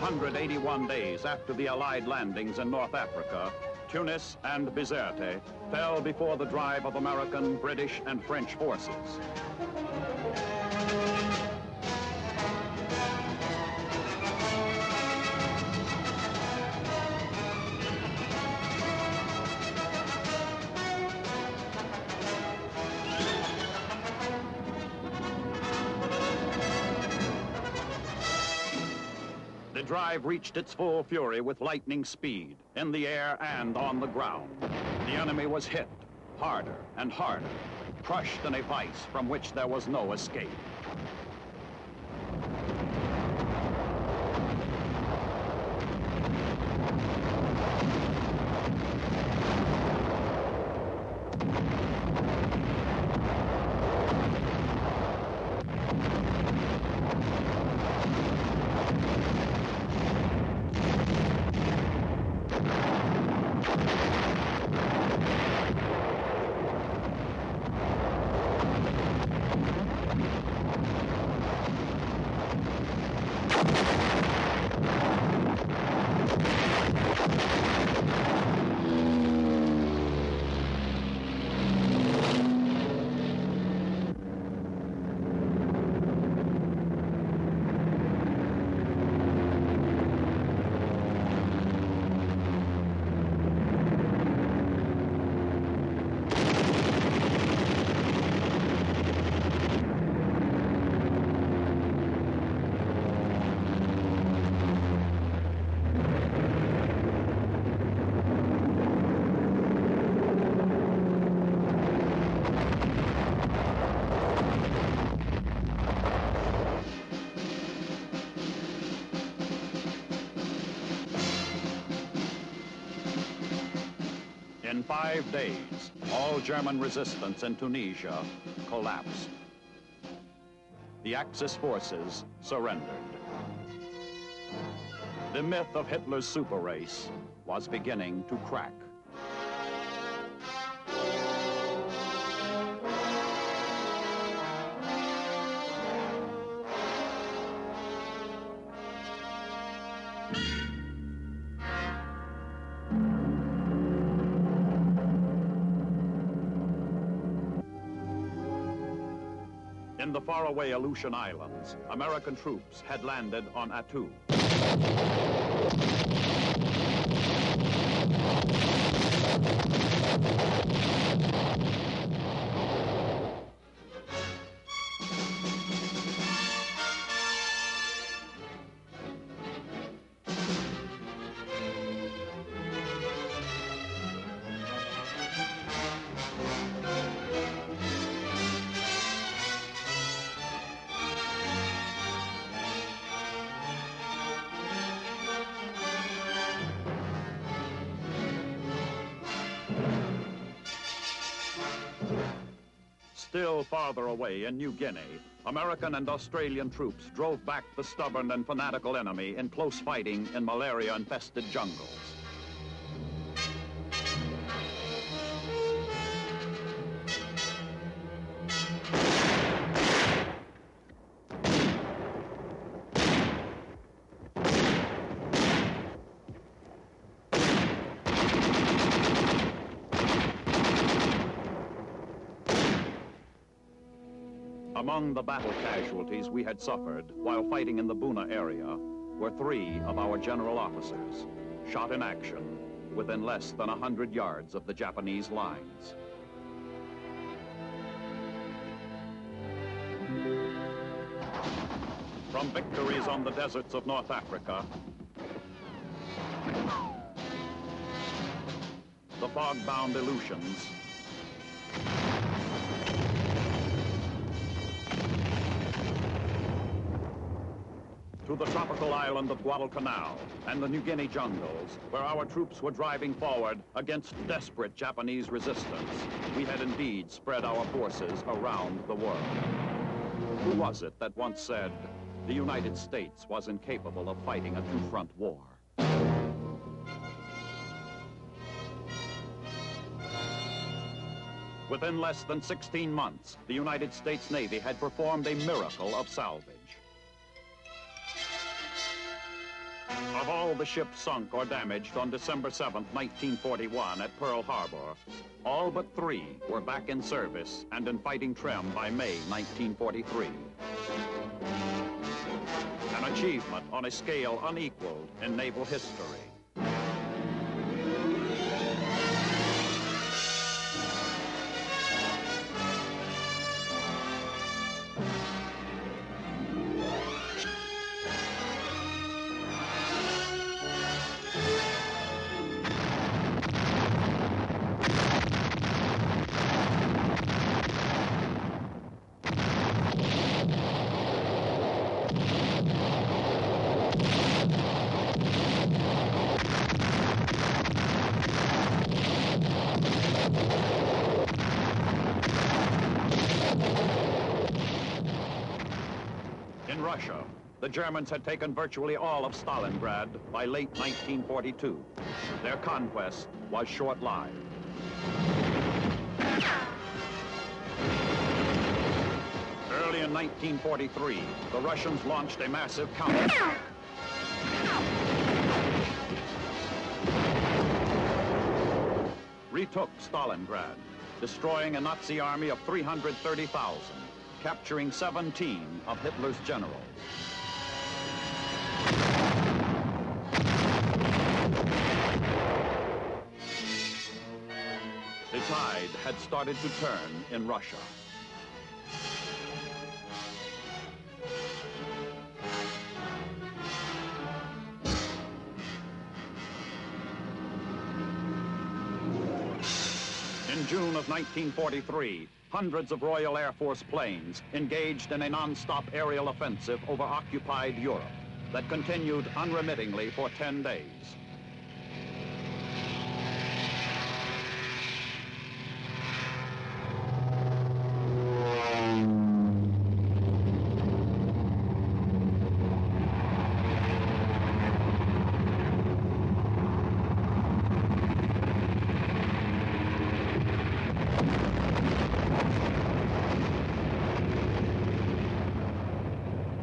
181 days after the Allied landings in North Africa, Tunis and Bizerte fell before the drive of American, British, and French forces. The drive reached its full fury with lightning speed, in the air and on the ground. The enemy was hit, harder and harder, crushed in a vice from which there was no escape. In 5 days, all German resistance in Tunisia collapsed. The Axis forces surrendered. The myth of Hitler's super race was beginning to crack. In the faraway Aleutian Islands, American troops had landed on Attu. Still farther away in New Guinea, American and Australian troops drove back the stubborn and fanatical enemy in close fighting in malaria-infested jungles. Among the battle casualties we had suffered while fighting in the Buna area were 3 of our general officers, shot in action within less than 100 yards of the Japanese lines. From victories on the deserts of North Africa, the fog-bound Aleutians, to the tropical island of Guadalcanal and the New Guinea jungles, where our troops were driving forward against desperate Japanese resistance, we had indeed spread our forces around the world. Who was it that once said, the United States was incapable of fighting a two-front war? Within less than 16 months, the United States Navy had performed a miracle of salvage. Of all the ships sunk or damaged on December 7th, 1941 at Pearl Harbor, all but 3 were back in service and in fighting trim by May 1943. An achievement on a scale unequaled in naval history. In Russia, the Germans had taken virtually all of Stalingrad by late 1942. Their conquest was short-lived. Early in 1943, the Russians launched a massive counter. Retook Stalingrad, destroying a Nazi army of 330,000. Capturing 17 of Hitler's generals. The tide had started to turn in Russia. In June of 1943, hundreds of Royal Air Force planes engaged in a non-stop aerial offensive over occupied Europe that continued unremittingly for 10 days.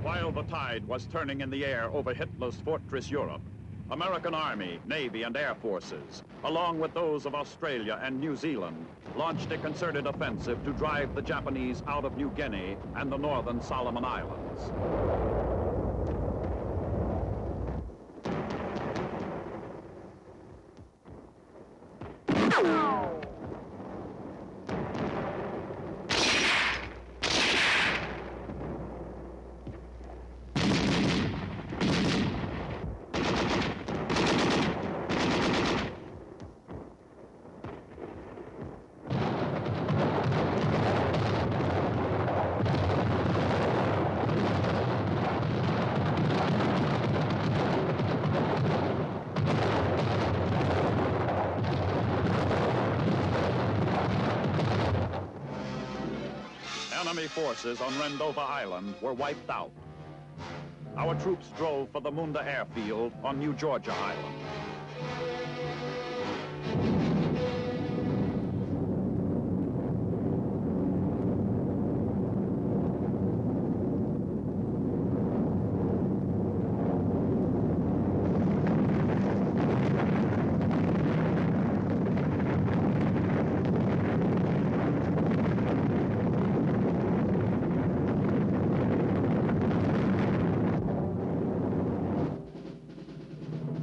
While the tide was turning in the air over Hitler's fortress Europe, American Army, Navy, and Air Forces, along with those of Australia and New Zealand, launched a concerted offensive to drive the Japanese out of New Guinea and the northern Solomon Islands. Enemy forces on Rendova Island were wiped out. Our troops drove for the Munda Airfield on New Georgia Island.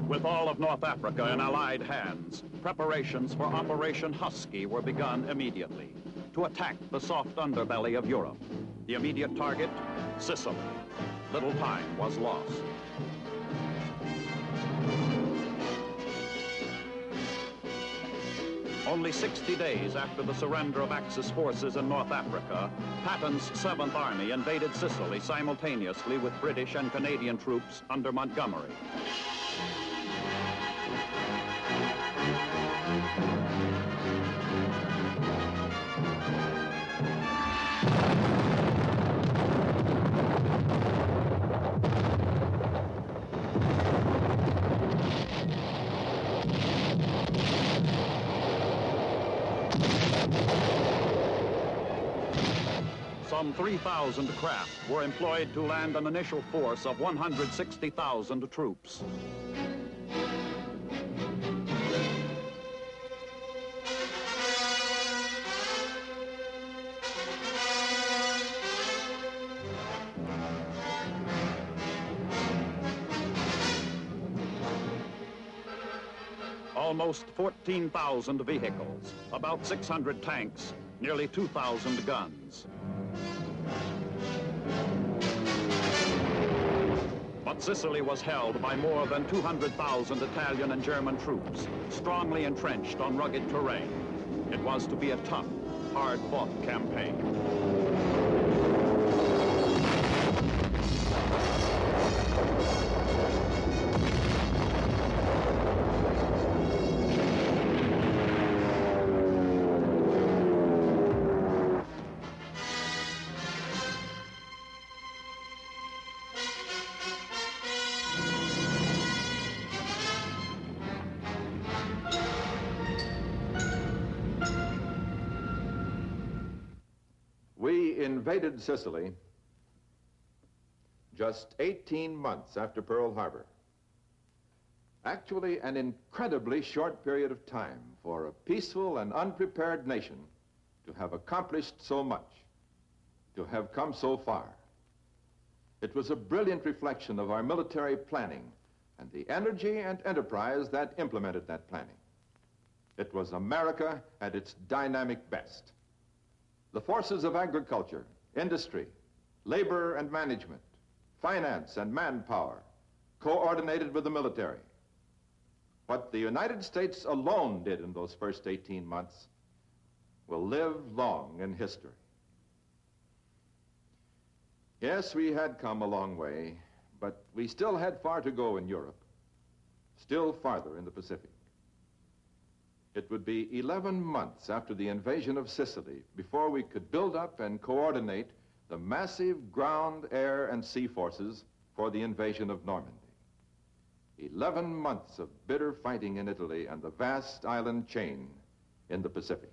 With all of North Africa in Allied hands, preparations for Operation Husky were begun immediately to attack the soft underbelly of Europe. The immediate target, Sicily. Little time was lost. Only 60 days after the surrender of Axis forces in North Africa, Patton's 7th Army invaded Sicily simultaneously with British and Canadian troops under Montgomery. Some 3,000 craft were employed to land an initial force of 160,000 troops. Almost 14,000 vehicles, about 600 tanks, nearly 2,000 guns. But Sicily was held by more than 200,000 Italian and German troops, strongly entrenched on rugged terrain. It was to be a tough, hard-fought campaign. We invaded Sicily just 18 months after Pearl Harbor. Actually, an incredibly short period of time for a peaceful and unprepared nation to have accomplished so much, to have come so far. It was a brilliant reflection of our military planning and the energy and enterprise that implemented that planning. It was America at its dynamic best. The forces of agriculture, industry, labor and management, finance and manpower, coordinated with the military. What the United States alone did in those first 18 months will live long in history. Yes, we had come a long way, but we still had far to go in Europe, still farther in the Pacific. It would be 11 months after the invasion of Sicily before we could build up and coordinate the massive ground, air, and sea forces for the invasion of Normandy. 11 months of bitter fighting in Italy and the vast island chain in the Pacific.